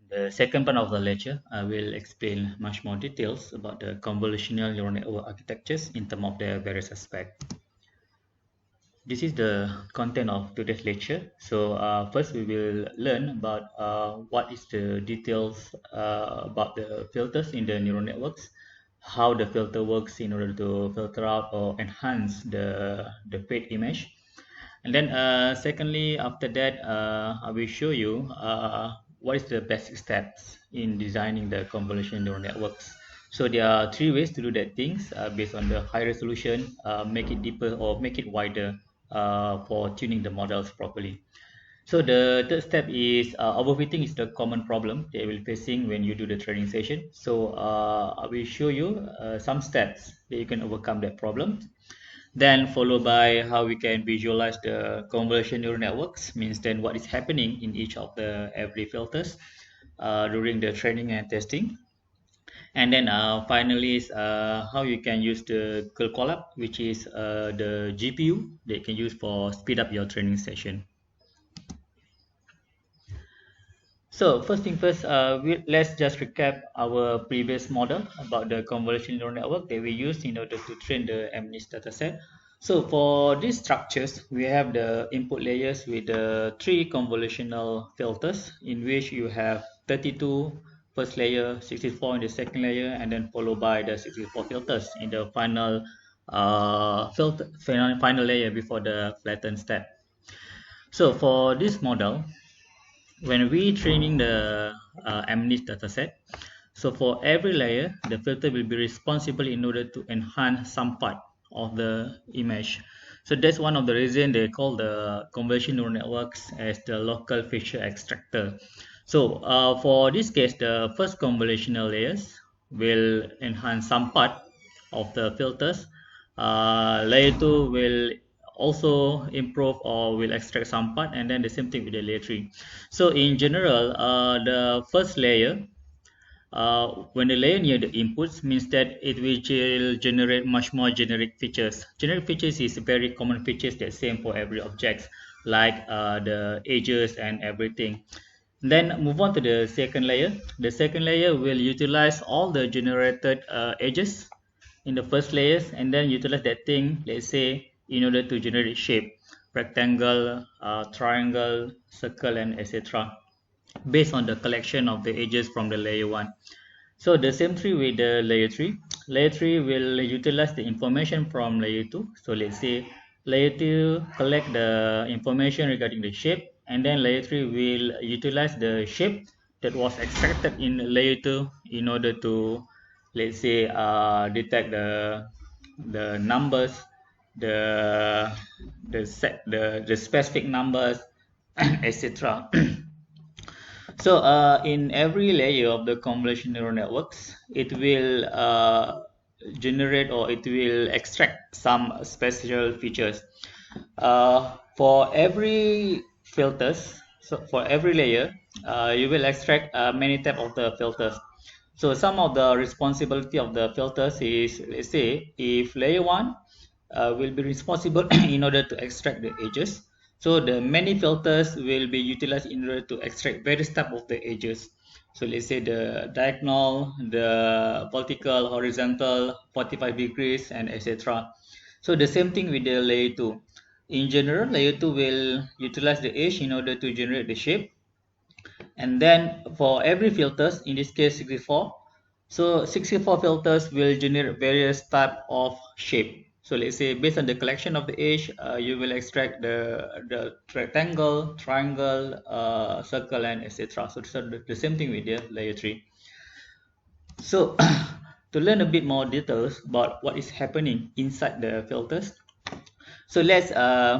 The second part of the lecture, I will explain much more details about the convolutional neural network architectures in terms of their various aspects. This is the content of today's lecture. So first we will learn about what is the details about the filters in the neural networks, how the filter works in order to filter out or enhance the fade image. And then secondly, after that, I will show you what is the basic steps in designing the convolutional neural networks. So there are three ways to do that things based on the high resolution, make it deeper or make it wider for tuning the models properly. So the third step is overfitting is the common problem that you're facing when you do the training session. So I will show you some steps that you can overcome that problem. Then followed by how we can visualize the convolutional neural networks, means then what is happening in each of the every filters during the training and testing. And then finally is how you can use the curl collab, which is the GPU that you can use for speed up your training session. So first thing first, let's just recap our previous model about the convolutional neural network that we used in order to train the MNIST dataset. So for these structures, we have the input layers with the three convolutional filters in which you have 32 first layer, 64 in the second layer, and then followed by the 64 filters in the final final layer before the flatten step. So for this model, when we training the MNIST dataset, so for every layer, the filter will be responsible in order to enhance some part of the image. So that's one of the reason they call the convolutional neural networks as the local feature extractor. So for this case, the first convolutional layers will enhance some part of the filters. Layer 2 will also improve or will extract some part, and then the same thing with the layer 3. So in general, the first layer, when the layer near the inputs, means that it will generate much more generic features. Generic features is very common features that same for every object, like the edges and everything. Then move on to the second layer. The second layer will utilize all the generated edges in the first layers, and then utilize that thing, let's say, in order to generate shape, rectangle, triangle, circle, and etc. based on the collection of the edges from the layer 1. So the same tree with the layer 3. Layer 3 will utilize the information from layer 2. So let's say layer 2 collect the information regarding the shape, and then layer 3 will utilize the shape that was extracted in layer 2 in order to, let's say, detect the numbers, the the specific numbers, etc. So in every layer of the convolutional neural networks, it will generate or it will extract some special features. For every filters, so for every layer, you will extract many type of the filters. So some of the responsibility of the filters is, let's say, if layer 1 will be responsible in order to extract the edges. So the many filters will be utilized in order to extract various type of the edges. So let's say the diagonal, the vertical, horizontal, 45 degrees, and etc. So the same thing with the layer 2. In general, layer 2 will utilize the edge in order to generate the shape. And then for every filters, in this case 64, so 64 filters will generate various type of shape. So let's say based on the collection of the edge, you will extract the rectangle, triangle, circle, and etc. So the same thing with the layer 3. So to learn a bit more details about what is happening inside the filters, so let's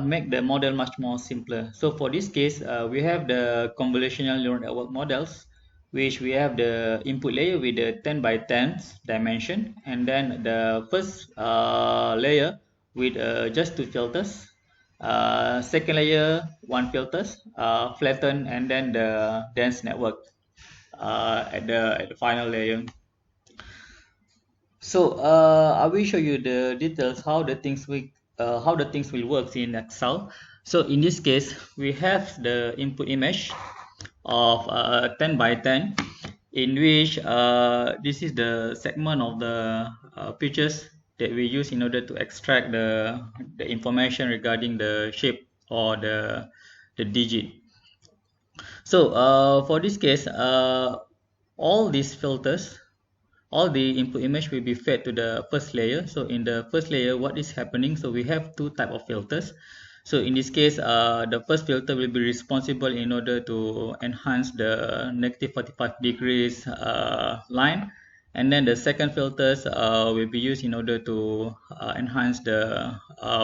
make the model much more simpler. So for this case, we have the convolutional neural network models, which we have the input layer with the 10 by 10 dimension, and then the first layer with just two filters, second layer one filters, flatten, and then the dense network at the final layer. So I will show you the details how the things will work in Excel. So in this case, we have the input image, of 10 by 10, in which this is the segment of the pictures that we use in order to extract the information regarding the shape or the digit. So for this case, all these filters, all the input image will be fed to the first layer. So in the first layer, what is happening? So we have two type of filters. So in this case, the first filter will be responsible in order to enhance the negative 45 degrees line, and then the second filters will be used in order to enhance the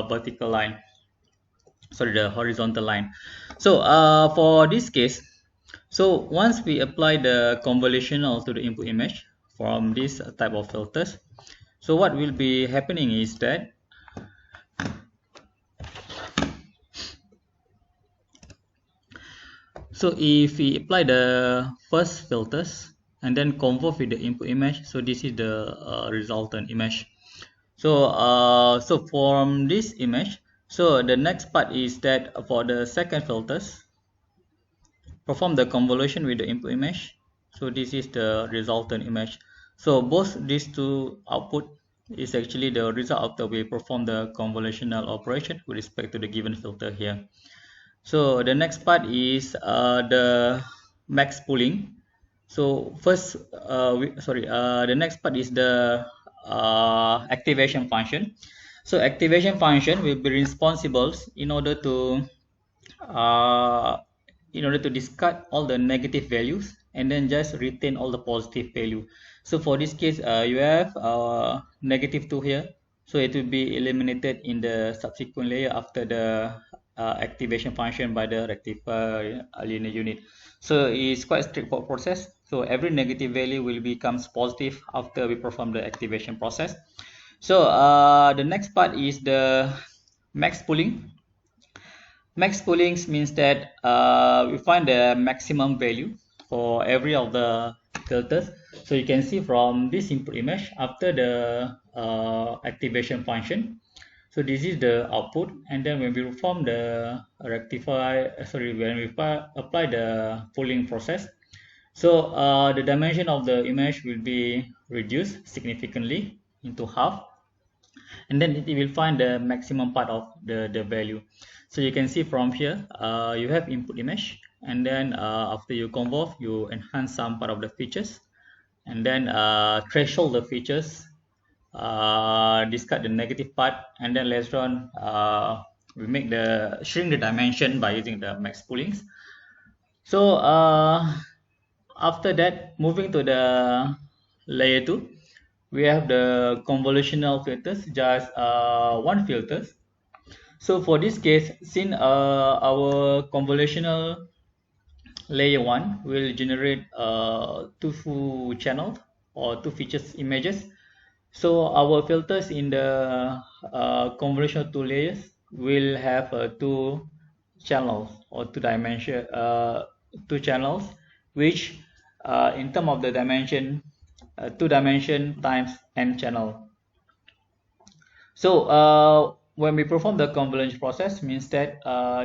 vertical line, sorry, the horizontal line. So for this case, so once we apply the convolutional to the input image from this type of filters, so what will be happening is that so if we apply the first filters and then convolve with the input image, so this is the resultant image. So from this image, so the next part is that for the second filters, perform the convolution with the input image. So this is the resultant image. So both these two output is actually the result after we perform the convolutional operation with respect to the given filter here. So the next part is the max pooling. So first, the next part is the activation function. So activation function will be responsible uh, in order to discard all the negative values and then just retain all the positive value. So for this case, you have negative 2 here, so it will be eliminated in the subsequent layer after the activation function by the rectifier linear unit. So it's quite a straightforward process. So every negative value will becomes positive after we perform the activation process. So the next part is the max pooling. Max pooling means that we find the maximum value for every of the filters. So you can see from this input image after the activation function. So this is the output, and then when we perform the when we apply the pooling process, so the dimension of the image will be reduced significantly into half, and then it will find the maximum part of the value. So you can see from here, you have input image, and then after you convolve, you enhance some part of the features, and then threshold the features, discard the negative part, and then later on we make the shrink the dimension by using the max poolings. So after that, moving to the layer 2, we have the convolutional filters, just one filters. So for this case, since our convolutional layer 1 will generate two full channels or two features images, so our filters in the convolutional 2 layers will have two channels or two channels, which in term of the dimension, 2 dimension times n channel. So when we perform the convergence process, means that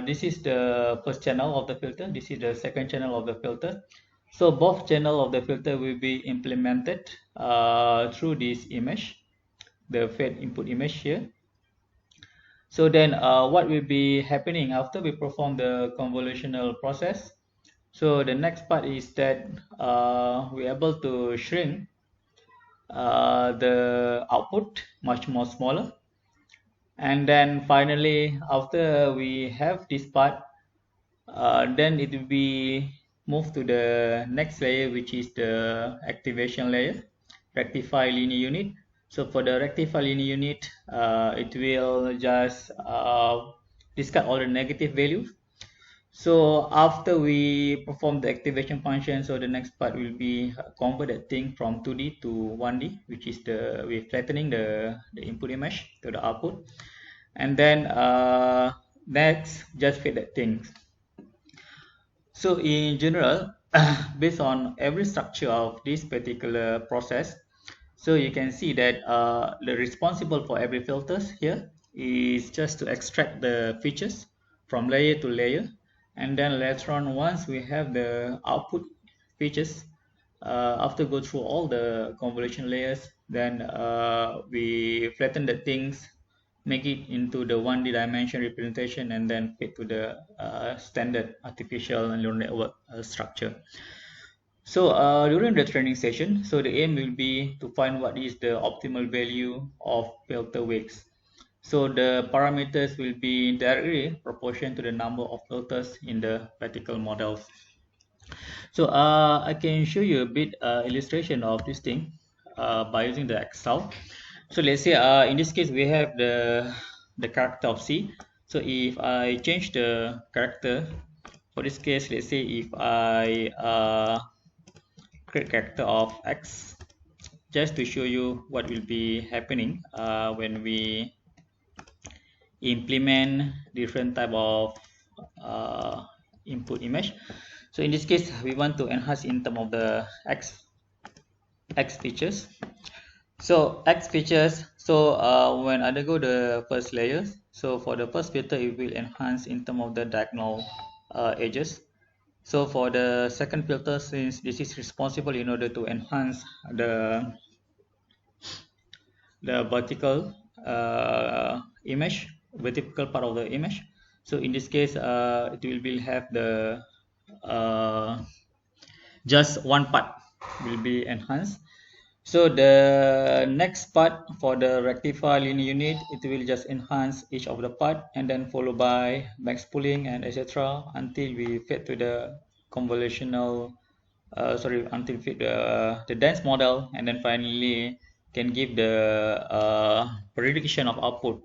this is the first channel of the filter, this is the second channel of the filter. So both channel of the filter will be implemented through this image, the fed input image here. So then what will be happening after we perform the convolutional process? So the next part is that we're able to shrink the output much more smaller, and then finally after we have this part, then it will be moved to the next layer, which is the activation layer, rectify linear unit. So for the rectify linear unit, it will just discard all the negative values. So after we perform the activation function, so the next part will be convert that thing from 2D to 1D, which is we're flattening the input image to the output, and then next just fit that thing. So in general, based on every structure of this particular process, so you can see that the responsible for every filters here is just to extract the features from layer to layer, and then later on, once we have the output features, after go through all the convolution layers, then we flatten the things, make it into the 1D dimension representation, and then fit to the standard artificial neural network structure. So during the training session, so the aim will be to find what is the optimal value of filter weights. So the parameters will be directly proportional to the number of filters in the practical models. So I can show you a bit illustration of this thing by using the Excel. So let's say in this case we have the character of C. So if I change the character, for this case, let's say if I create character of X, just to show you what will be happening when we implement different type of input image. So in this case, we want to enhance in terms of the X features. So X features, so when I undergo the first layers, so for the first filter, it will enhance in terms of the diagonal edges. So for the second filter, since this is responsible in order to enhance the vertical image, vertical part of the image. So in this case, it will have the just one part will be enhanced. So the next part for the rectifier linear unit, it will just enhance each of the part and then followed by max pooling and etc. until we fit to the convolutional, until fit the dense model, and then finally can give the prediction of output.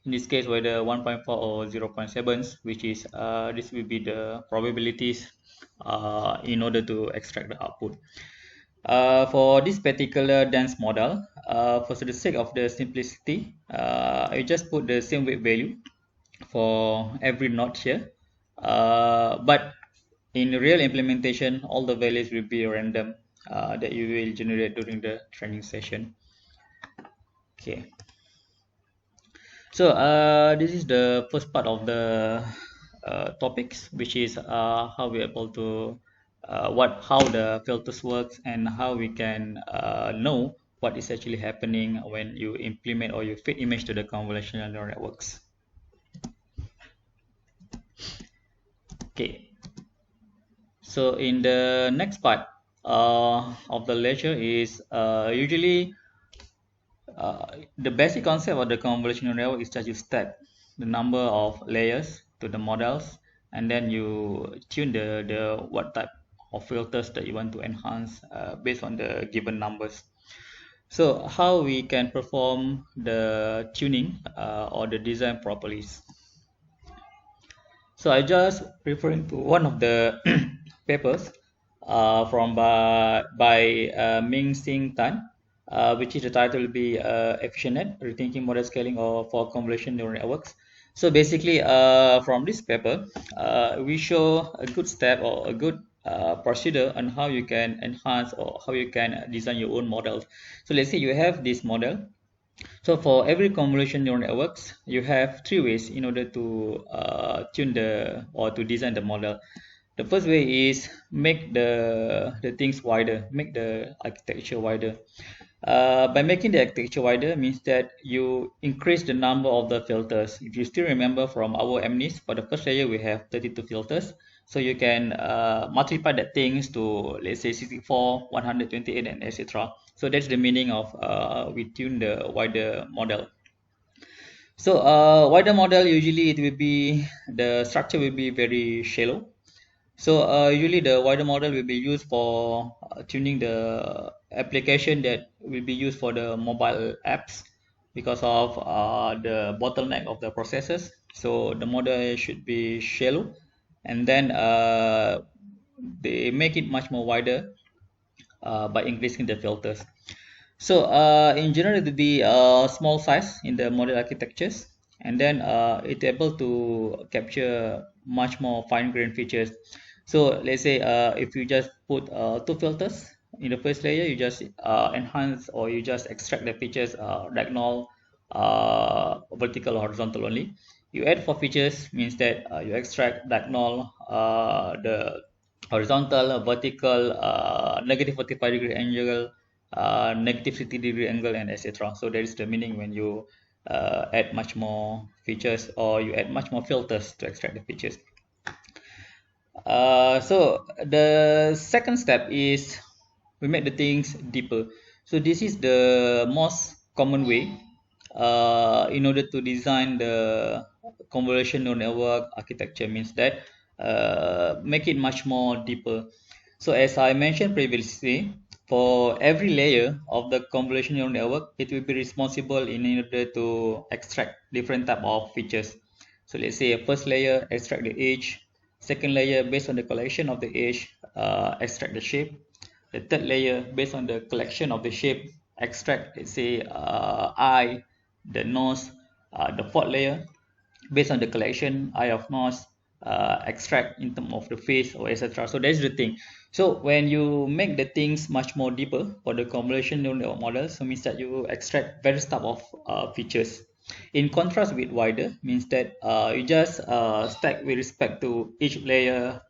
In this case, whether 1.4 or 0.7, which is this will be the probabilities in order to extract the output. For this particular dense model, for the sake of the simplicity, I just put the same weight value for every node here. But in real implementation, all the values will be random that you will generate during the training session. Okay. So this is the first part of the topics, which is how we're able to how the filters works and how we can know what is actually happening when you implement or you fit image to the convolutional neural networks. Okay. So in the next part of the lecture is usually the basic concept of the convolutional network is that you stack the number of layers to the models, and then you tune the what type of filters that you want to enhance based on the given numbers. So how we can perform the tuning or the design properly. So I just referring to one of the papers from by Ming Sing Tan, which is the title will be Efficient Rethinking Model Scaling or for Convolutional Neural Networks. So basically, from this paper, we show a good step or a good procedure on how you can enhance or how you can design your own models. So let's say you have this model. So for every convolution neural networks, you have three ways in order to tune or to design the model. The first way is make the things wider, make the architecture wider. By making the architecture wider means that you increase the number of the filters. If you still remember from our MNIST, for the first layer we have 32 filters. So you can multiply that things to, let's say, 64, 128, and etc. So that's the meaning of we tune the wider model. So wider model, usually it will be, the structure will be very shallow. So usually the wider model will be used for tuning the application that will be used for the mobile apps because of the bottleneck of the processors. So the model should be shallow, and then they make it much more wider by increasing the filters. So in general, it will be small size in the model architectures, and then it's able to capture much more fine-grained features. So let's say if you just put two filters in the first layer, you just enhance or you just extract the features diagonal, vertical, or horizontal only. You add 4 features means that you extract diagonal, the horizontal, vertical, negative 45 degree angle, negative 60 degree angle, and etc. So that is the meaning when you add much more features, or you add much more filters to extract the features. So the second step is we make the things deeper. So this is the most common way in order to design the convolutional network architecture, means that make it much more deeper. So as I mentioned previously, for every layer of the convolutional network, it will be responsible in order to extract different type of features. So let's say a first layer extract the edge, second layer based on the collection of the edge extract the shape, the third layer based on the collection of the shape extract, let's say eye, the nose, the fourth layer based on the collection eye of nose extract in terms of the face, or etc. So that's the thing. So when you make the things much more deeper for the convolutional neural network model, so means that you extract various type of features. In contrast with wider, means that you just stack with respect to each layer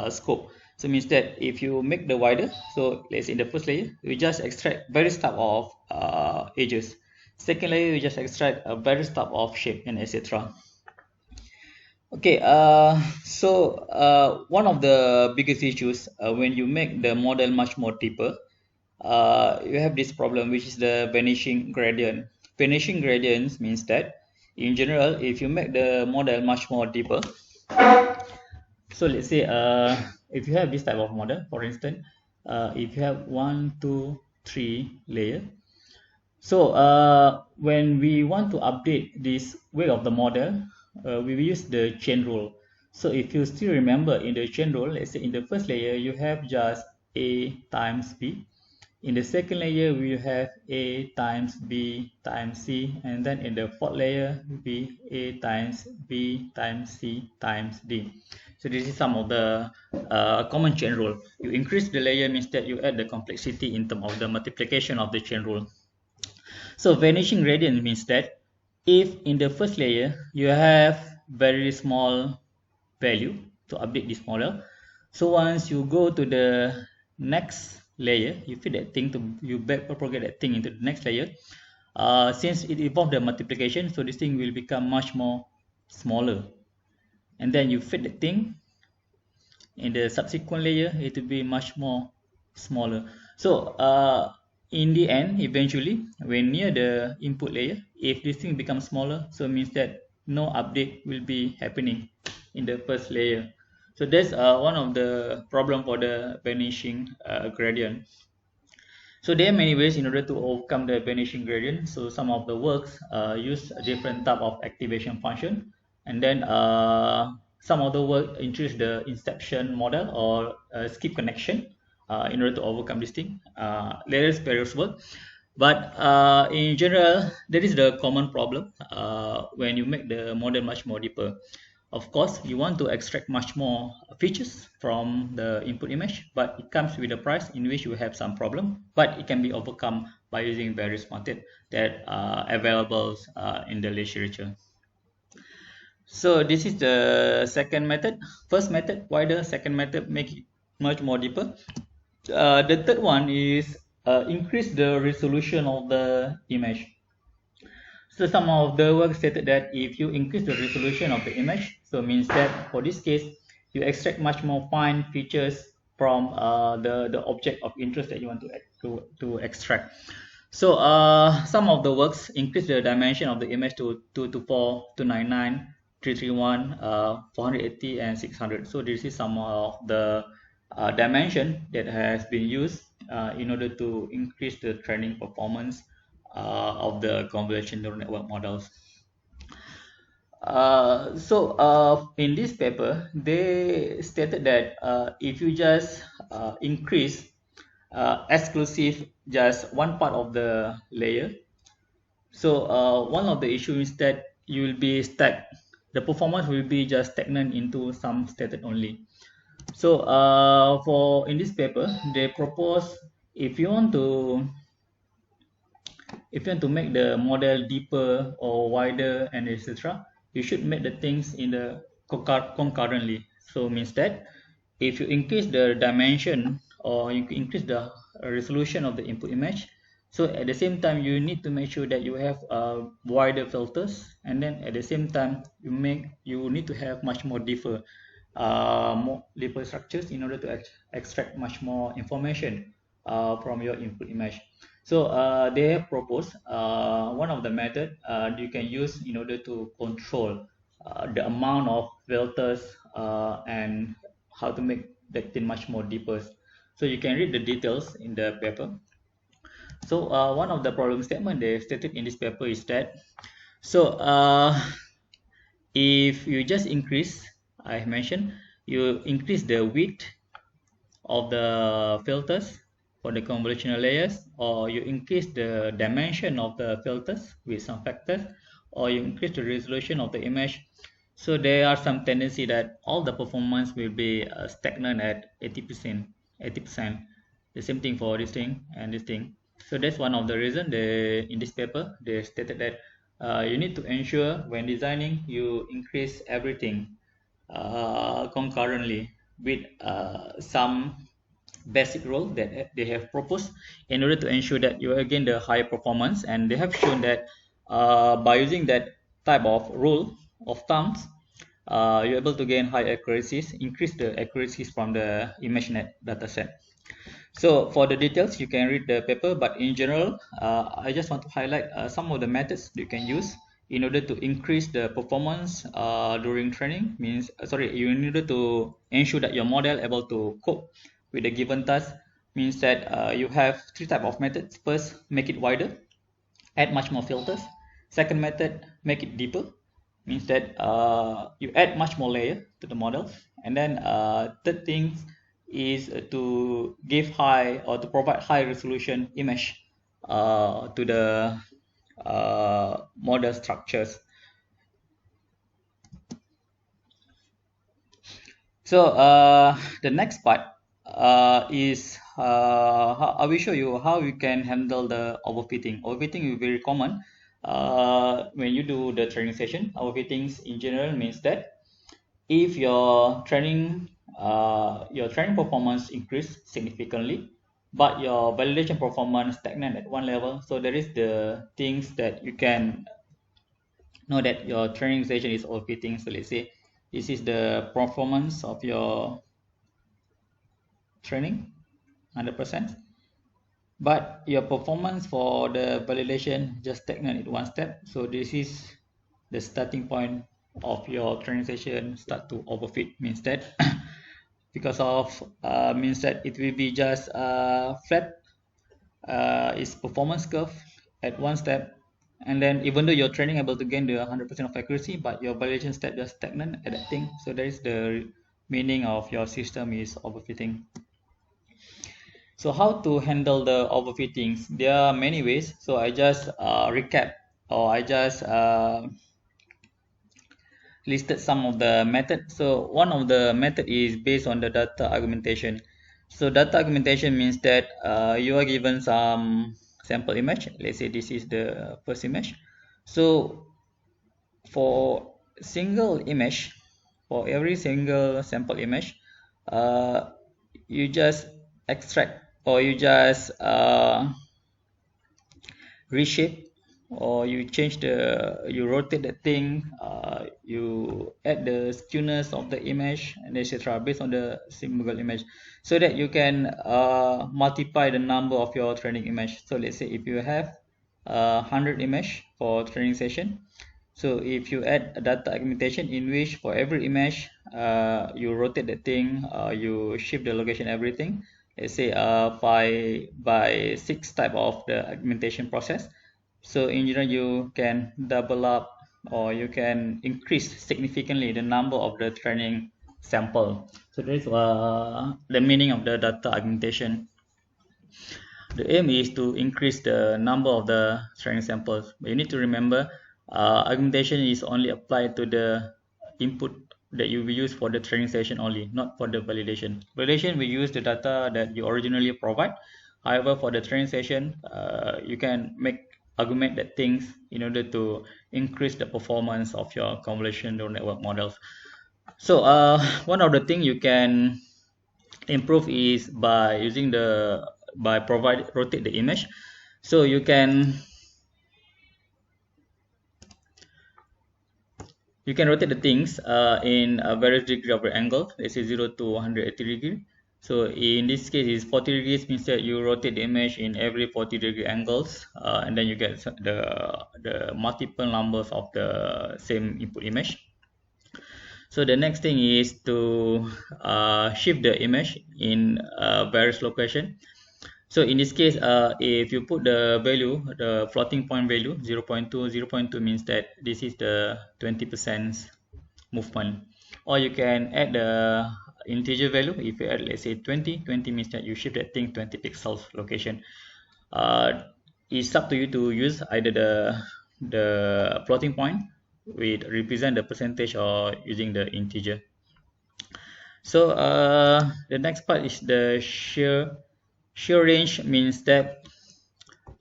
scope. So means that if you make the wider, so let's say in the first layer you just extract various type of edges, second layer you just extract a various type of shape, and etc. Okay, one of the biggest issues when you make the model much more deeper, you have this problem, which is the vanishing gradient. Vanishing gradients means that in general, if you make the model much more deeper, so let's say if you have this type of model, for instance, if you have 1, 2, 3 layer, so when we want to update this weight of the model, we will use the chain rule. So if you still remember in the chain rule, let's say in the first layer you have just A times B. In the second layer we have A times B times C, and then in the fourth layer will be A times B times C times D. So this is some of the common chain rule. You increase the layer means that you add the complexity in terms of the multiplication of the chain rule. So vanishing gradient means that if in the first layer you have very small value to update this model, so once you go to the next layer, you feed that thing to you back propagate that thing into the next layer. Since it involves the multiplication, so this thing will become much more smaller, and then you feed the thing in the subsequent layer, it will be much more smaller. So in the end, eventually when near the input layer, if this thing becomes smaller, so it means that no update will be happening in the first layer. So that's one of the problem for the vanishing gradient. So there are many ways in order to overcome the vanishing gradient. So some of the works use a different type of activation function, and then some of the work introduce the inception model or skip connection in order to overcome this thing. There is various work, but in general, that is the common problem when you make the model much more deeper. Of course, you want to extract much more features from the input image, but it comes with a price in which you have some problem, but it can be overcome by using various methods that are available in the literature. So this is the second method. First method, wider. Second method, make it much more deeper. The third one is increase the resolution of the image. So some of the work stated that if you increase the resolution of the image, so means that for this case, you extract much more fine features from the object of interest that you want to extract. So some of the works increase the dimension of the image to 224, 299, 331, 480, and 600. So this is some of the dimension that has been used in order to increase the training performance of the convolutional neural network models. In this paper, they stated that if you just increase exclusive just one part of the layer, so one of the issues is that you will be stuck. The performance will be just stagnant into some stated only. So for in this paper, they propose if you want to make the model deeper or wider and etc., you should make the things in the concurrently. So means that if you increase the dimension or you increase the resolution of the input image, so at the same time you need to make sure that you have wider filters, and then at the same time you need to have much more more deeper structures in order to extract much more information from your input image. So they have proposed one of the method you can use in order to control the amount of filters and how to make the thing much more deeper. So you can read the details in the paper. So one of the problem statement they stated in this paper is that, so if you just increase, I mentioned, you increase the width of the filters for the convolutional layers, or you increase the dimension of the filters with some factors, or you increase the resolution of the image. So there are some tendency that all the performance will be stagnant at 80%. 80%. The same thing for this thing and this thing. So that's one of the reason they in this paper they stated that you need to ensure when designing you increase everything concurrently with some basic rule that they have proposed in order to ensure that you again the high performance. And they have shown that by using that type of rule of thumbs, you're able to gain high accuracies, increase the accuracies from the ImageNet dataset. So for the details, you can read the paper, but in general, I just want to highlight some of the methods you can use in order to increase the performance during training. Means, sorry, you in order to ensure that your model able to cope with the given task. Means that you have three type of methods. First, make it wider, add much more filters. Second method, make it deeper. Means that you add much more layer to the model. And then third thing is to give high or to provide high resolution image to the model structures. So the next part is I will show you how you can handle the overfitting. Overfitting is very common when you do the training session. Overfittings in general means that if your training performance increase significantly, but your validation performance stagnant at one level, so there is the things that you can know that your training session is overfitting. So let's say this is the performance of your training 100%, but your performance for the validation just stagnant at one step. So this is the starting point of your training session start to overfit. Means that because of means that it will be just flat its performance curve at one step, and then even though you're training able to gain the 100% of accuracy, but your validation step just stagnant at that thing. So that is the meaning of your system is overfitting. So how to handle the overfittings? There are many ways. So I just recap, or I just listed some of the methods. So one of the method is based on the data augmentation. So data augmentation means that you are given some sample image. Let's say this is the first image. So for single image, for every single sample image, you just extract, or you just reshape, or you change you rotate the thing, you add the skewness of the image, and etc. based on the single image, so that you can multiply the number of your training image. So let's say if you have 100 image for training session, so if you add a data augmentation in which for every image you rotate the thing, you shift the location, everything, let's say 5 by 6 type of the augmentation process. So in general you can double up, or you can increase significantly the number of the training sample. So that is the meaning of the data augmentation. The aim is to increase the number of the training samples, but you need to remember augmentation is only applied to the input that you will use for the training session only, not for the validation. Validation will use the data that you originally provide. However, for the training session, you can make augment that things in order to increase the performance of your convolutional neural network models. So one of the things you can improve is by using the by provide rotate the image. So you can rotate the things in a various degree of the angle, let's say 0 to 180 degree. So in this case is 40 degrees, means that you rotate the image in every 40-degree angles, and then you get the multiple numbers of the same input image. So the next thing is to shift the image in various location. So in this case, if you put the value, the floating point value 0.2, 0.2 means that this is the 20% movement. Or you can add the integer value. If you add, let's say 20, 20 means that you shift that thing 20 pixels location. It's up to you to use either the floating point with represent the percentage or using the integer. So the next part is the shear range, means that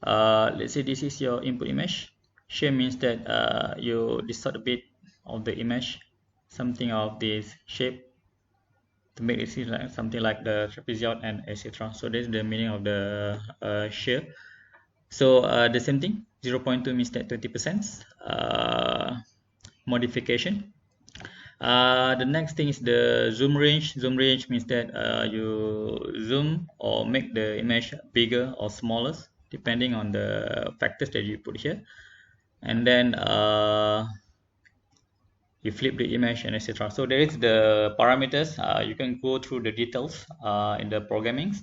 let's say this is your input image. Shear means that you distort a bit of the image, something of this shape, to make it seem like something like the trapezoid and etc. So that's the meaning of the shear. So the same thing, 0.2 means that 20% modification. The next thing is the zoom range. Zoom range means that you zoom or make the image bigger or smaller depending on the factors that you put here. And then you flip the image and etc. So there is the parameters. You can go through the details in the programming.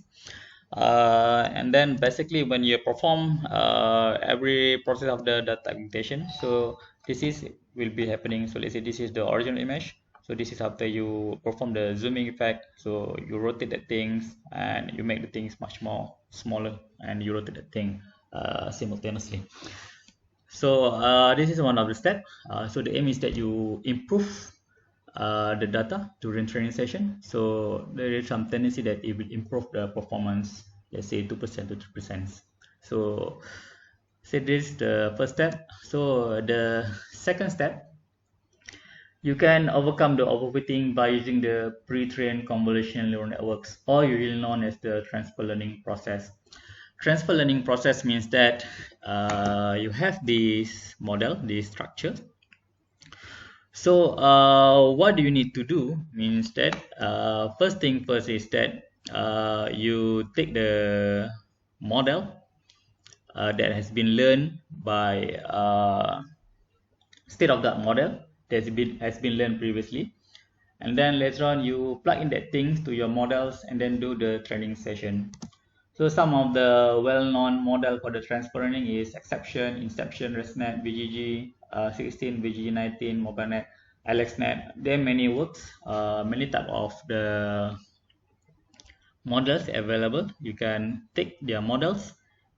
And then basically when you perform every process of the data augmentation, so this is will be happening. So let's say this is the original image. So this is after you perform the zooming effect. So you rotate the things and you make the things much more smaller, and you rotate the thing simultaneously. So this is one of the steps. So the aim is that you improve the data during training session. So there is some tendency that it will improve the performance, let's say 2% to 3%. So this is the first step. So the second step, you can overcome the overfitting by using the pre-trained convolutional neural networks, or usually known as the transfer learning process. Transfer learning process means that you have this model, this structure. So what do you need to do means that first thing first is that you take the model that has been learned by state-of-the-art model that has been learned previously, and then later on you plug in that things to your models and then do the training session. So some of the well-known model for the transfer learning is Exception, Inception, ResNet, VGG 16, VGG 19, MobileNet, AlexNet. There are many works, many type of the models available. You can take their models,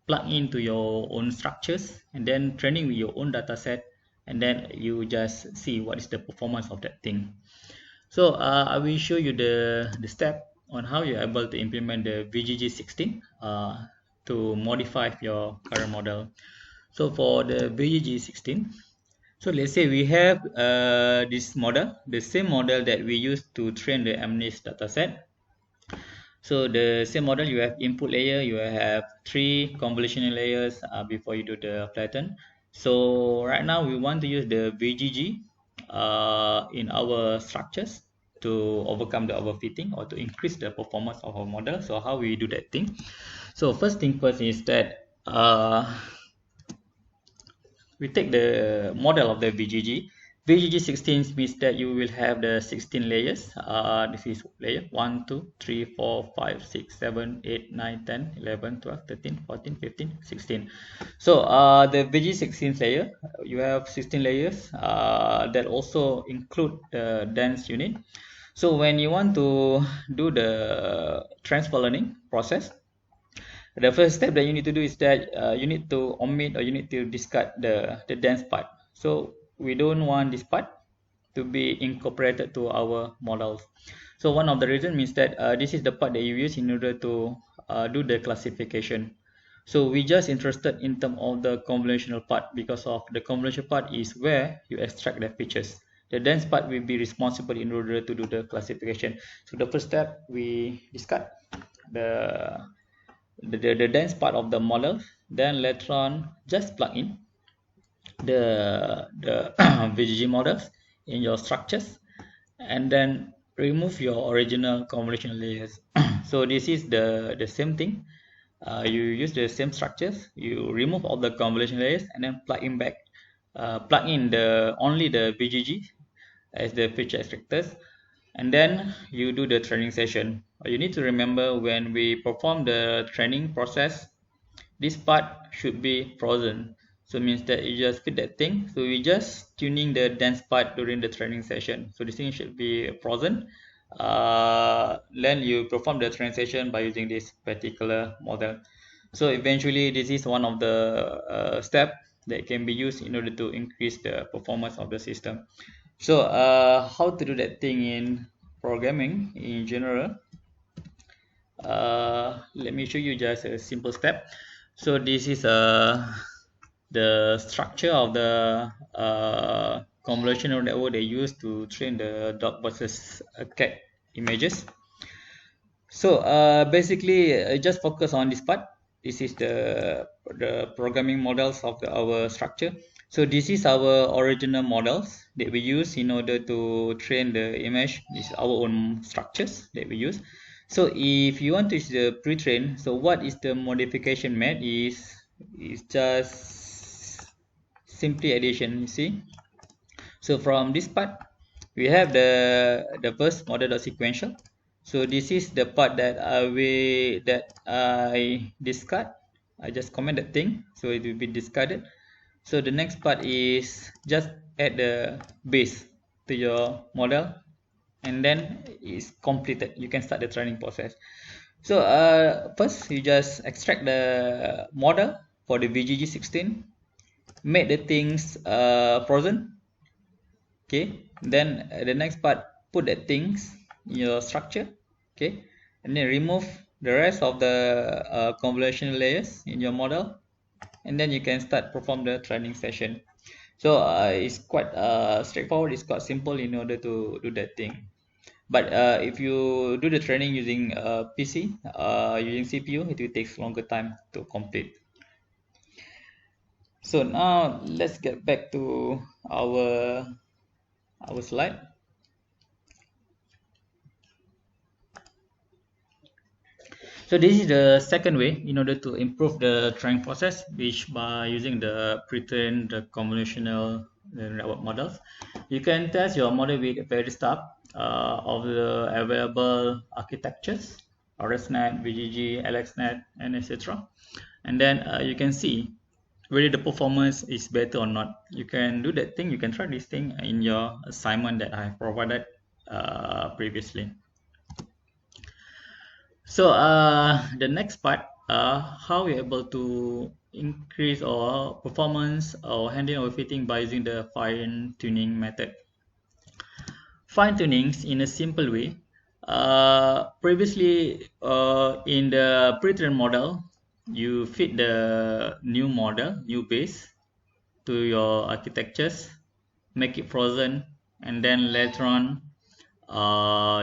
plug into your own structures, and then training with your own data set, and then you just see what is the performance of that thing. So I will show you the step on how you're able to implement the VGG 16 to modify your current model. So for the VGG 16, so let's say we have this model, the same model that we used to train the MNIST dataset. So the same model, you have input layer, you have 3 convolutional layers before you do the flatten. So right now we want to use the VGG in our structures to overcome the overfitting or to increase the performance of our model. So how we do that thing? So first thing first is that we take the model of the VGG. VGG 16 means that you will have the 16 layers. This is layer 1, 2, 3, 4, 5, 6, 7, 8, 9, 10, 11, 12, 13, 14, 15, 16. So the VGG 16 layer, you have 16 layers that also include the dense unit. So when you want to do the transfer learning process, the first step that you need to do is that you need to omit, or you need to discard the dense part. So we don't want this part to be incorporated to our models. So one of the reasons means that this is the part that you use in order to do the classification. So we just interested in terms of the convolutional part, because of the convolutional part is where you extract the features. The dense part will be responsible in order to do the classification. So the first step we discuss the the dense part of the model. Then later on just plug in the VGG models in your structures, and then remove your original convolution layers. So this is the same thing. You use the same structures, you remove all the convolution layers, and then plug in the only the VGG as the feature extractors, and then you do the training session. You need to remember, when we perform the training process, this part should be frozen. So means that you just fit that thing. So we just tuning the dense part during the training session. So this thing should be frozen. Then you perform the training session by using this particular model. So eventually this is one of the step that can be used in order to increase the performance of the system. So how to do that thing in programming in general? Let me show you just a simple step. So this is the structure of the convolutional network they use to train the dog versus cat images. So basically just focus on this part. This is the programming models of our structure. So this is our original models that we use in order to train the image. This is our own structures that we use. So if you want to use the pre-train, so what is the modification made is just simply addition, you see. So from this part we have the first model.sequential. So this is the part that I discard. I just comment that thing, so it will be discarded. So the next part is just add the base to your model, and then it's completed. You can start the training process. So first you just extract the model for the VGG16, make the things frozen. Okay, then the next part, put the things in your structure. Okay, and then remove the rest of the convolution layers in your model, and then you can start perform the training session. So it's quite straightforward. It's quite simple in order to do that thing. But if you do the training using PC, using CPU, it will take longer time to complete. So now let's get back to our slide. So this is the second way in order to improve the training process, which by using the pre-trained convolutional network models. You can test your model with the very start of the available architectures, RSNet, VGG, LXNet, and etc. And then you can see whether the performance is better or not. You can do that thing, you can try this thing in your assignment that I have provided previously. So the next part, how we're able to increase our performance or handling overfitting by using the fine tuning method. Fine tunings in a simple way. Previously, in the pre-trained model, you fit the new model, new base to your architectures, make it frozen, and then later on,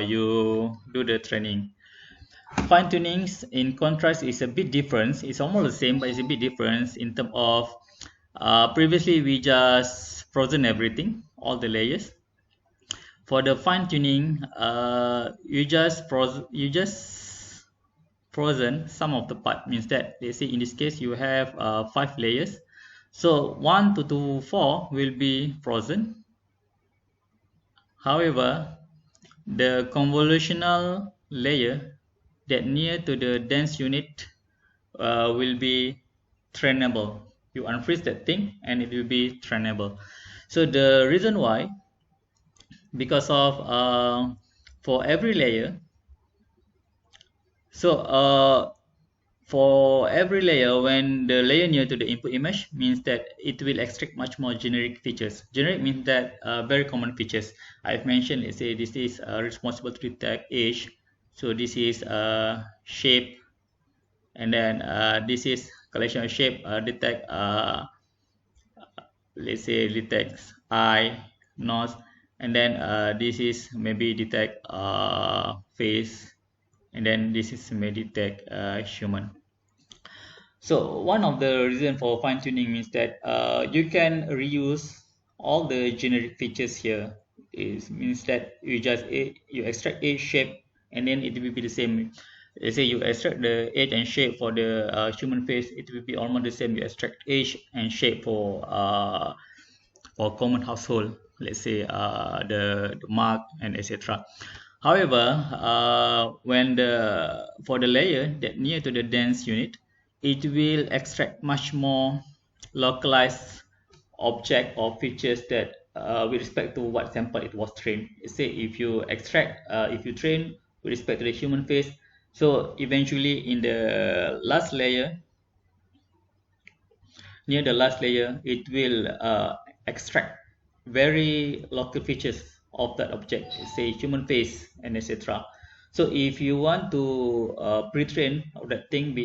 you do the training. Fine tunings in contrast is a bit different. It's almost the same, but it's a bit different in terms of previously we just frozen everything, all the layers. For the fine tuning, you just frozen some of the part. Means that, let's say in this case you have 5 layers. So 1 to 4 will be frozen. However, the convolutional layer that near to the dense unit will be trainable. You unfreeze that thing and it will be trainable. So the reason why, because of for every layer, so for every layer, when the layer near to the input image, means that it will extract much more generic features. Generic means that very common features. I've mentioned, let's say this is responsible to detect age. So this is shape, and then this is collection of shape, detect let's say detects eye, nose, and then this is maybe detect face, and then this is may detect human. So one of the reason for fine tuning means that you can reuse all the generic features here. It means that you extract a shape and then it will be the same. Let's say you extract the edge and shape for the human face, it will be almost the same. You extract edge and shape for common household, let's say the mark and etc. However, when the for the layer that near to the dense unit, it will extract much more localized object or features that with respect to what sample it was trained. Say if you if you train with respect to the human face, so eventually in the last layer, near the last layer, it will extract very local features of that object, say human face and etc. So if you want to pre-train that thing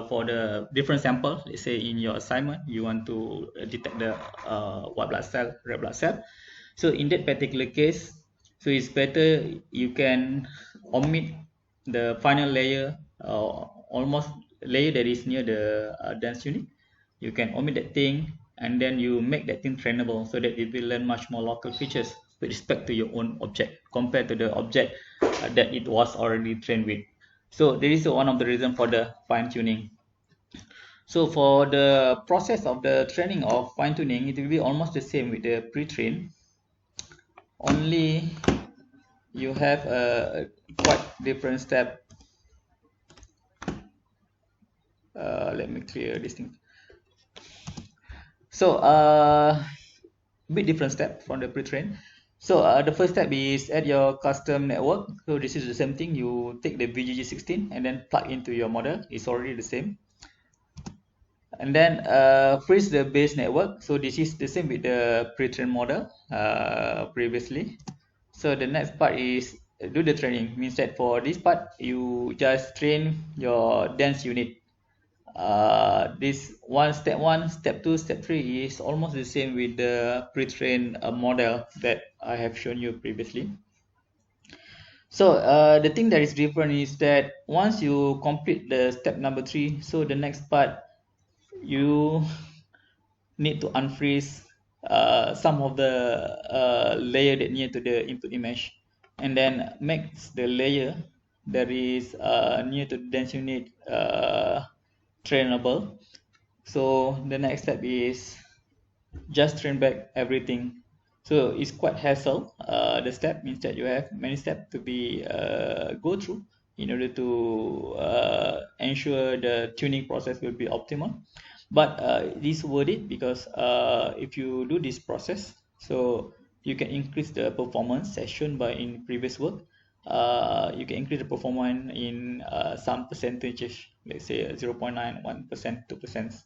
for the different sample, let's say in your assignment you want to detect the white blood cell, red blood cell. So in that particular case, so it's better you can omit the final layer, almost layer that is near the dense unit. You can omit that thing and then you make that thing trainable so that it will learn much more local features with respect to your own object compared to the object that it was already trained with. So this is one of the reasons for the fine tuning. So for the process of the training of fine tuning, it will be almost the same with the pre-train. Only you have a quite different step. Let me clear this thing. So bit different step from the pre-train. So the first step is add your custom network. So this is the same thing. You take the VGG16 and then plug into your model. It's already the same. And then freeze the base network. So this is the same with the pre-trained model previously. So the next part is do the training. Means that for this part you just train your dense unit. This one, step two, step three is almost the same with the pre-trained model that I have shown you previously. So the thing that is different is that once you complete the step number three, so the next part you need to unfreeze some of the layer that near to the input image, and then makes the layer that is near to the dense unit trainable. So the next step is just train back everything. So it's quite hassle. The step means that you have many steps to be go through in order to ensure the tuning process will be optimal. But it is worth it because if you do this process, so you can increase the performance as shown by in previous work. You can increase the performance in some percentages, let's say 0.9, 1%, 2%.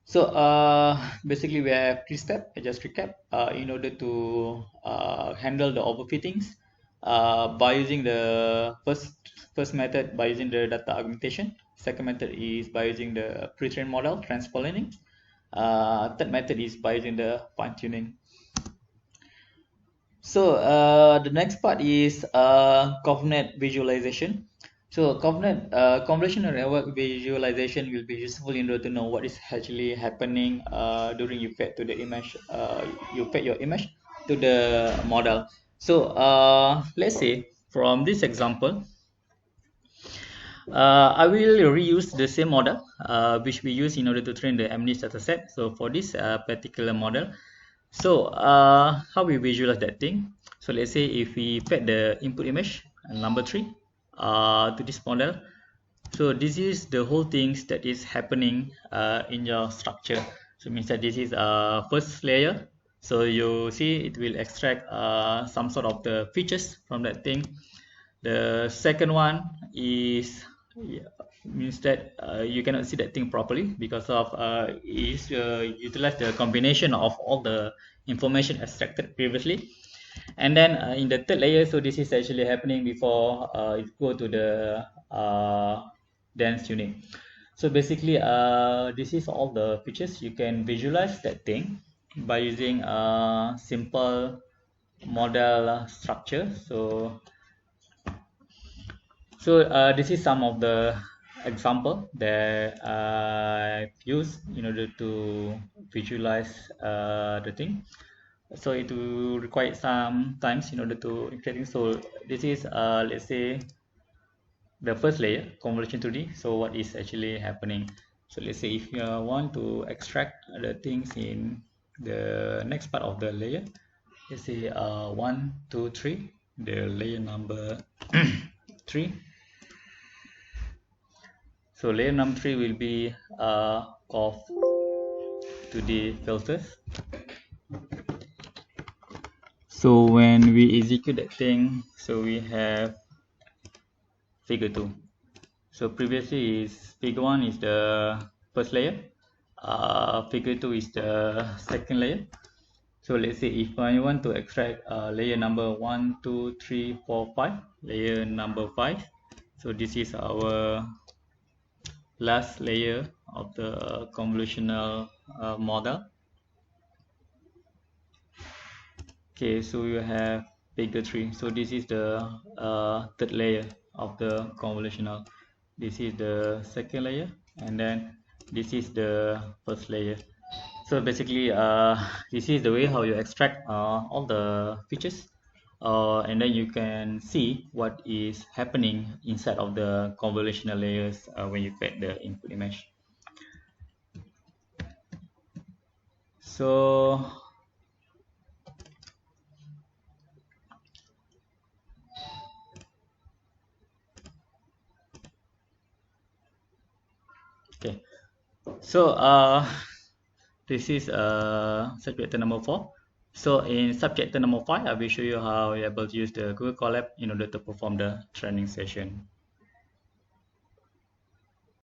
So basically we have three steps. I just recap in order to handle the overfittings by using the first method by using the data augmentation. Second method is by using the pre-trained model transpolating. Third method is by using the fine tuning. So the next part is coordinate visualization. So convolutional network visualization will be useful in order to know what is actually happening during you fed to the image. You fed your image to the model. So let's say from this example, I will reuse the same model which we use in order to train the MNIST dataset. So for this particular model, so how we visualize that thing? So let's say if we fed the input image number 3 to this model, so this is the whole things that is happening in your structure. So it means that this is first layer. So you see it will extract some sort of the features from that thing. The second one is means that you cannot see that thing properly because of is utilize the combination of all the information extracted previously. And then in the third layer, so this is actually happening before it go to the dense unit. So basically, this is all the features. You can visualize that thing by using a simple model structure. So this is some of the example that I've used in order to visualize the thing. So it will require some times in order to creating. So this is let's say the first layer, convolution 2D. So what is actually happening? So let's say if you want to extract the things in the next part of the layer, let's say 1 2 3, the layer number 3. So layer number 3 will be of 2D filters. So when we execute that thing, so we have figure 2. So previously is figure 1 is the first layer, figure 2 is the second layer. So let's say if I want to extract layer number 1 2 3 4 5, layer number 5, so this is our last layer of the convolutional model. Okay, so you have figure 3. So this is the third layer of the convolutional. This is the second layer, and then this is the first layer. So basically, this is the way how you extract all the features, and then you can see what is happening inside of the convolutional layers when you fed the input image. So okay, so this is subject number 4. So in subject number 5, I will show you how you're able to use the Google Colab in order to perform the training session.